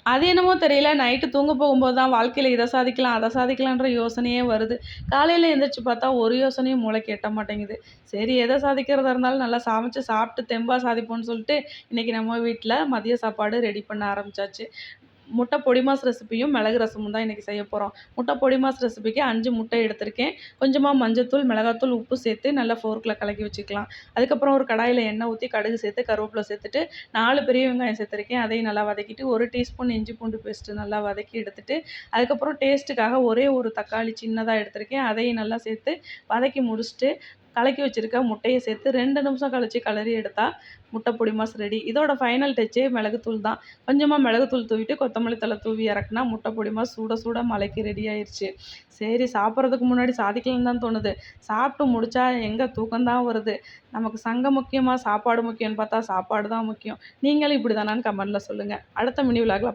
அது என்னமோ தெரியல, நைட்டு தூங்க போகும்போது தான் வாழ்க்கையில இத சாதிக்கலாம், அத சாதிக்கலான்ற யோசனையே வருது. காலையில எந்திரிச்சு பார்த்தா ஒரு யோசனையும் மூளைக்கு எட்ட மாட்டேங்குது. சரி எத சாதிக்கிறதா இருந்தாலும் நல்லா சமைச்சு சாப்பிட்டு தெம்பா சாதிப்போம்ன்னு சொல்லிட்டு, இன்னைக்கு நம்ம வீட்ல மதிய சாப்பாடு ரெடி பண்ண ஆரம்பிச்சாச்சு. முட்டை பொடி மாஸ் ரெசிபியும், மிளகு ரசமும் தான் இன்னைக்கு செய்ய போறோம். முட்டை பொடி மாஸ் ரெசிபிக்கு 5 முட்டை எடுத்திருக்கேன். கொஞ்சமா மஞ்சத்தூள், மிளகாத்தூள், உப்பு சேர்த்து நல்லா ஃபோர்க்ல கலக்கி வச்சுக்கலாம். அதுக்கப்புறம் ஒரு கடாயில எண்ணெய் ஊத்தி, கடுகு சேர்த்து, கருவேப்பிலை சேர்த்துட்டு, 4 பெரிய வெங்காயம் சேர்த்துருக்கேன். அதையும் நல்லா வதக்கிட்டு, 1 டீஸ்பூன் இஞ்சி பூண்டு பேஸ்ட்டு நல்லா வதக்கி எடுத்துட்டு, அதுக்கப்புறம் டேஸ்ட்டுக்காக ஒரே ஒரு தக்காளி சின்னதா எடுத்திருக்கேன். அதையும் நல்லா சேர்த்து வதக்கி முடிச்சுட்டு, கலக்கி வச்சிருக்க முட்டைய சேர்த்து 2 நிமிஷம் கழிச்சு கலரி எடுத்தா, முட்டை பொடி மாஸ் ரெடி. இதோட ஃபைனல் டச்சே மிளகுத்தூள் தான். கொஞ்சமா மிளகுத்தூள் தூவிட்டு, கொத்தமல்லி தழை தூவி இறக்குனா, முட்டை பொடி மாஸ் சுட சுட மலைக்கு ரெடி ஆயிருச்சு. சரி சாப்பிட்றதுக்கு முன்னாடி சாதிக்கலாம்னு தான் தோணுது. சாப்பிட்டு முடிச்சா எங்க தூக்கம் தான் வருது. நமக்கு சங்கம் முக்கியமா, சாப்பாடு முக்கியம்னு பார்த்தா சாப்பாடு தான் முக்கியம். நீங்களும் இப்படி தானான்னு கமெண்ட்ல சொல்லுங்க. அடுத்த மினி விலாக்ல